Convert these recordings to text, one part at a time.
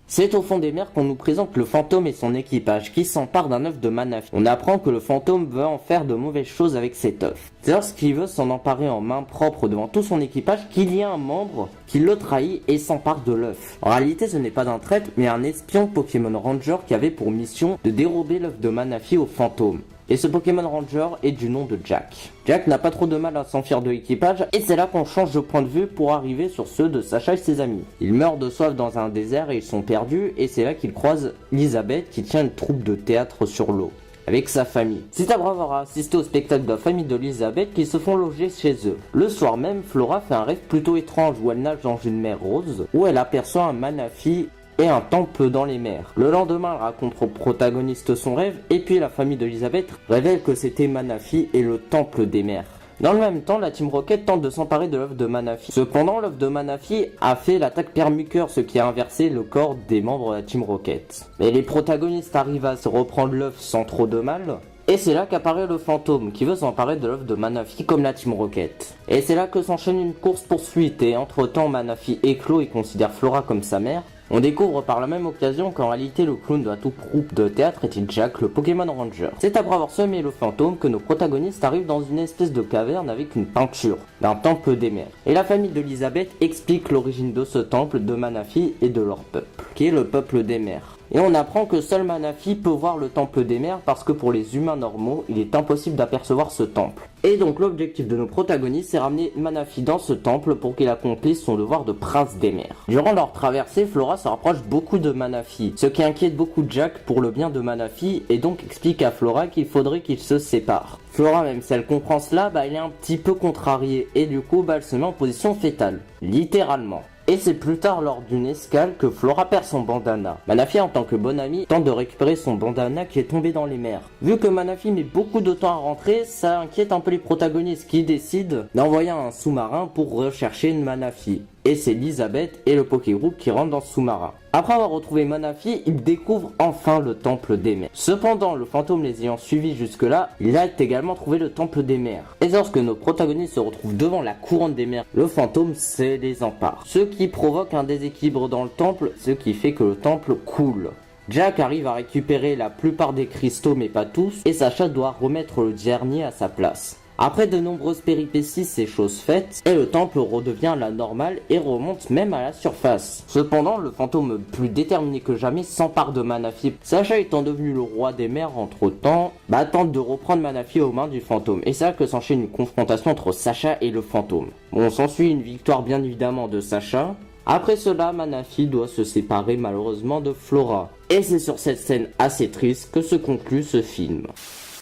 C'est au fond des mers qu'on nous présente le fantôme et son équipage qui s'emparent d'un œuf de Manafi. On apprend que le fantôme veut en faire de mauvaises choses avec cet œuf. C'est lorsqu'il veut s'en emparer en main propre devant tout son équipage qu'il y a un membre qui le trahit et s'empare de l'œuf. En réalité, ce n'est pas un traître mais un espion Pokémon Ranger qui avait pour mission de dérober l'œuf de Manafi au fantôme. Et ce Pokémon Ranger est du nom de Jack. Jack n'a pas trop de mal à s'enfuir de l'équipage et c'est là qu'on change de point de vue pour arriver sur ceux de Sacha et ses amis. Ils meurent de soif dans un désert et ils sont perdus et c'est là qu'ils croisent Elizabeth qui tient une troupe de théâtre sur l'eau avec sa famille. C'est après avoir assisté au spectacle de la famille d'Elizabeth qu'ils se font loger chez eux. Le soir même, Flora fait un rêve plutôt étrange où elle nage dans une mer rose où elle aperçoit un Manafi et un temple dans les mers. Le lendemain, elle raconte au protagoniste son rêve et puis la famille d'Elizabeth révèle que c'était Manafi et le temple des mers. Dans le même temps, la Team Rocket tente de s'emparer de l'œuf de Manafi. Cependant, l'œuf de Manafi a fait l'attaque permucœur, ce qui a inversé le corps des membres de la Team Rocket. Mais les protagonistes arrivent à se reprendre l'œuf sans trop de mal. Et c'est là qu'apparaît le fantôme qui veut s'emparer de l'œuf de Manafi comme la Team Rocket. Et c'est là que s'enchaîne une course-poursuite et entre-temps Manafi éclot et considère Flora comme sa mère. On découvre par la même occasion qu'en réalité le clown de la troupe de théâtre était Jack, le Pokémon Ranger. C'est après avoir semé le fantôme que nos protagonistes arrivent dans une espèce de caverne avec une peinture d'un temple des mers. Et la famille d'Elizabeth explique l'origine de ce temple, de Manafi et de leur peuple, qui est le peuple des mers. Et on apprend que seul Manafi peut voir le temple des mers parce que pour les humains normaux, il est impossible d'apercevoir ce temple. Et donc l'objectif de nos protagonistes, c'est ramener Manafi dans ce temple pour qu'il accomplisse son devoir de prince des mers. Durant leur traversée, Flora se rapproche beaucoup de Manafi, ce qui inquiète beaucoup Jack pour le bien de Manafi et donc explique à Flora qu'il faudrait qu'ils se séparent. Flora, même si elle comprend cela, elle est un petit peu contrariée et du coup elle se met en position fétale, littéralement. Et c'est plus tard lors d'une escale que Flora perd son bandana. Manafi en tant que bon ami tente de récupérer son bandana qui est tombé dans les mers. Vu que Manafi met beaucoup de temps à rentrer, ça inquiète un peu les protagonistes qui décident d'envoyer un sous-marin pour rechercher une Manafi. Et c'est Elizabeth et le Pokégroup qui rentrent dans ce sous-marin. Après avoir retrouvé Manafi, ils découvrent enfin le temple des mers. Cependant, le fantôme les ayant suivis jusque-là, il a également trouvé le temple des mers. Et lorsque nos protagonistes se retrouvent devant la couronne des mers, le fantôme les empare. Ce qui provoque un déséquilibre dans le temple, ce qui fait que le temple coule. Jack arrive à récupérer la plupart des cristaux mais pas tous, et Sacha doit remettre le dernier à sa place. Après de nombreuses péripéties, ces choses faites, et le temple redevient à la normale et remonte même à la surface. Cependant, le fantôme plus déterminé que jamais s'empare de Manafi. Sacha étant devenu le roi des mers entre-temps, tente de reprendre Manafi aux mains du fantôme. Et c'est là que s'enchaîne une confrontation entre Sacha et le fantôme. Bon, s'ensuit une victoire bien évidemment de Sacha. Après cela, Manafi doit se séparer malheureusement de Flora. Et c'est sur cette scène assez triste que se conclut ce film.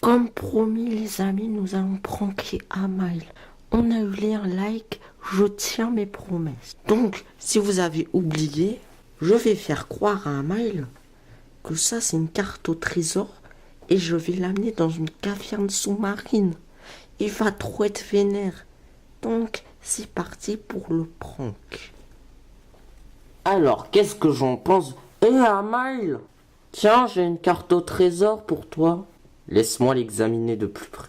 Comme promis les amis, nous allons pranker Amail. On a eu les likes, je tiens mes promesses. Donc, si vous avez oublié, je vais faire croire à Amail que ça c'est une carte au trésor et je vais l'amener dans une caverne sous-marine. Il va trop être vénère. Donc, c'est parti pour le prank. Alors, qu'est-ce que j'en pense? Amail, tiens, j'ai une carte au trésor pour toi. Laisse-moi l'examiner de plus près.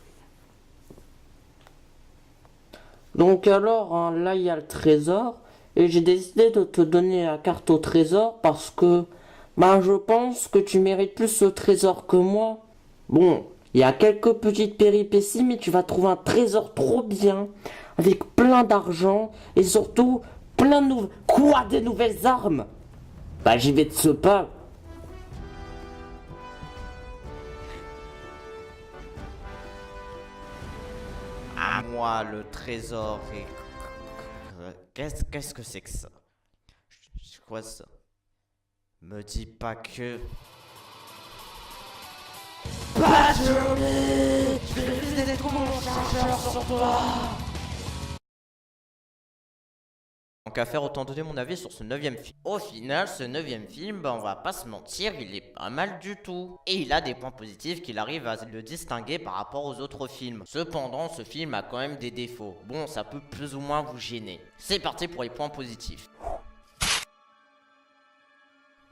Donc alors, là il y a le trésor. Et j'ai décidé de te donner la carte au trésor parce que je pense que tu mérites plus ce trésor que moi. Bon, il y a quelques petites péripéties, mais tu vas trouver un trésor trop bien, avec plein d'argent et surtout plein de nouvelles... Quoi, des nouvelles armes? J'y vais de ce pas. À moi le trésor et... Qu'est-ce que c'est que ça? C'est quoi ça? Me dis pas que... Passionné, je vais viser tout mon chargeur sur toi. Donc à faire, autant donner mon avis sur ce 9ème film. Au final, ce 9ème film, on va pas se mentir, il est pas mal du tout. Et il a des points positifs qu'il arrive à le distinguer par rapport aux autres films. Cependant, ce film a quand même des défauts. Bon, ça peut plus ou moins vous gêner. C'est parti pour les points positifs.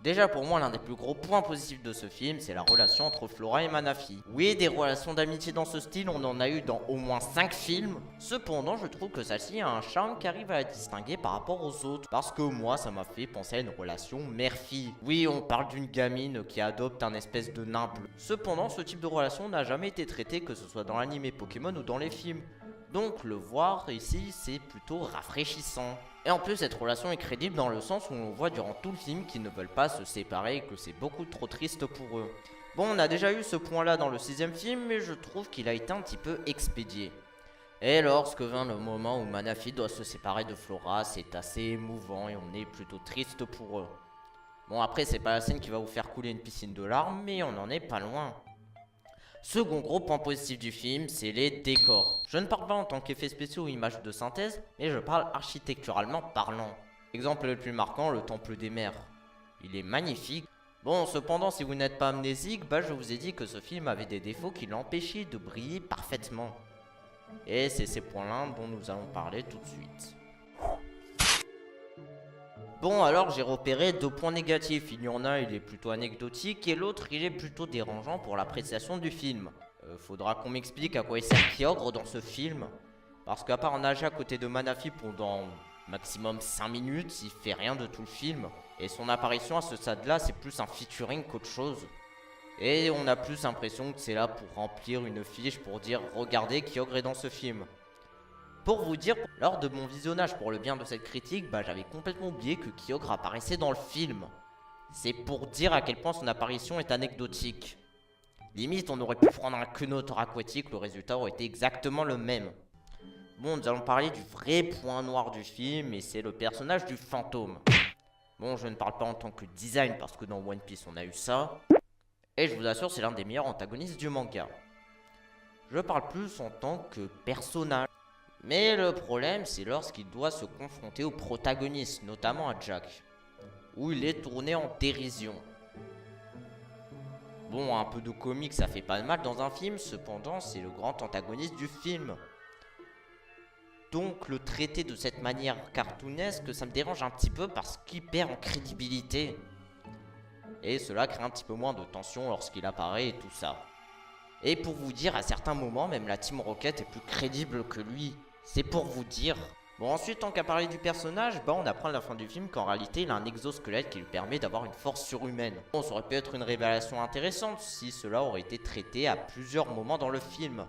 Déjà pour moi l'un des plus gros points positifs de ce film c'est la relation entre Flora et Manafi. Oui, des relations d'amitié dans ce style on en a eu dans au moins 5 films. Cependant je trouve que celle-ci a un charme qui arrive à la distinguer par rapport aux autres. Parce que moi ça m'a fait penser à une relation mère-fille. Oui, on parle d'une gamine qui adopte un espèce de nain bleu. Cependant ce type de relation n'a jamais été traité, que ce soit dans l'anime Pokémon ou dans les films. Donc le voir ici c'est plutôt rafraîchissant. Et en plus cette relation est crédible dans le sens où on voit durant tout le film qu'ils ne veulent pas se séparer et que c'est beaucoup trop triste pour eux. Bon, on a déjà eu ce point là dans le 6ème film, mais je trouve qu'il a été un petit peu expédié. Et lorsque vint le moment où Manafi doit se séparer de Flora, c'est assez émouvant et on est plutôt triste pour eux. Bon, après c'est pas la scène qui va vous faire couler une piscine de larmes, mais on en est pas loin. Second gros point positif du film, c'est les décors. Je ne parle pas en tant qu'effets spéciaux ou images de synthèse, mais je parle architecturalement parlant. Exemple le plus marquant, le Temple des Mers. Il est magnifique. Bon, cependant, si vous n'êtes pas amnésique, je vous ai dit que ce film avait des défauts qui l'empêchaient de briller parfaitement. Et c'est ces points-là dont nous allons parler tout de suite. Bon, alors j'ai repéré 2 points négatifs. Il y en a, il est plutôt anecdotique, et l'autre, il est plutôt dérangeant pour l'appréciation du film. Faudra qu'on m'explique à quoi il sert Kyogre dans ce film. Parce qu'à part nager à côté de Manafi pendant maximum 5 minutes, il fait rien de tout le film. Et son apparition à ce stade-là, c'est plus un featuring qu'autre chose. Et on a plus l'impression que c'est là pour remplir une fiche pour dire « Regardez, Kyogre est dans ce film ». Pour vous dire, lors de mon visionnage pour le bien de cette critique, j'avais complètement oublié que Kyogre apparaissait dans le film. C'est pour dire à quel point son apparition est anecdotique. Limite, on aurait pu prendre un quenoteur aquatique, le résultat aurait été exactement le même. Bon, nous allons parler du vrai point noir du film, et c'est le personnage du fantôme. Bon, je ne parle pas en tant que design, parce que dans One Piece on a eu ça. Et je vous assure, c'est l'un des meilleurs antagonistes du manga. Je parle plus en tant que personnage. Mais le problème, c'est lorsqu'il doit se confronter au protagoniste, notamment à Jack, où il est tourné en dérision. Bon, un peu de comique, ça fait pas de mal dans un film, cependant, c'est le grand antagoniste du film. Donc, le traiter de cette manière cartoonesque, ça me dérange un petit peu parce qu'il perd en crédibilité. Et cela crée un petit peu moins de tension lorsqu'il apparaît et tout ça. Et pour vous dire, à certains moments, même la Team Rocket est plus crédible que lui. C'est pour vous dire. Bon, ensuite, tant qu'à parler du personnage, on apprend à la fin du film qu'en réalité, il a un exosquelette qui lui permet d'avoir une force surhumaine. Bon, ça aurait pu être une révélation intéressante si cela aurait été traité à plusieurs moments dans le film.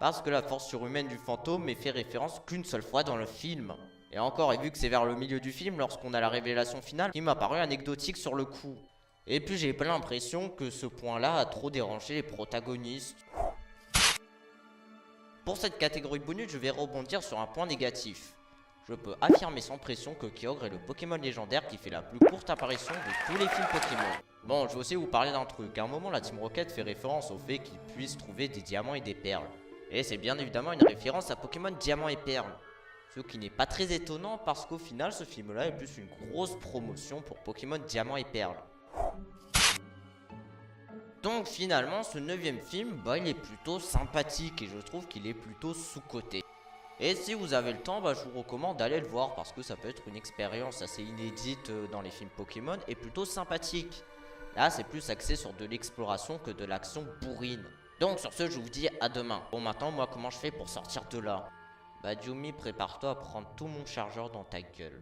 Parce que la force surhumaine du fantôme est fait référence qu'une seule fois dans le film. Et encore, et vu que c'est vers le milieu du film, lorsqu'on a la révélation finale, il m'a paru anecdotique sur le coup. Et puis j'ai pas l'impression que ce point-là a trop dérangé les protagonistes. Pour cette catégorie bonus, je vais rebondir sur un point négatif. Je peux affirmer sans pression que Kyogre est le Pokémon légendaire qui fait la plus courte apparition de tous les films Pokémon. Bon, je vais aussi vous parler d'un truc. À un moment, la Team Rocket fait référence au fait qu'ils puissent trouver des diamants et des perles. Et c'est bien évidemment une référence à Pokémon Diamant et Perle. Ce qui n'est pas très étonnant parce qu'au final, ce film-là est plus une grosse promotion pour Pokémon Diamant et Perle. Donc finalement, ce 9ème film, il est plutôt sympathique et je trouve qu'il est plutôt sous-coté. Et si vous avez le temps, je vous recommande d'aller le voir parce que ça peut être une expérience assez inédite dans les films Pokémon et plutôt sympathique. Là, c'est plus axé sur de l'exploration que de l'action bourrine. Donc sur ce, je vous dis à demain. Bon, maintenant, moi, comment je fais pour sortir de là? Yumi, prépare-toi à prendre tout mon chargeur dans ta gueule.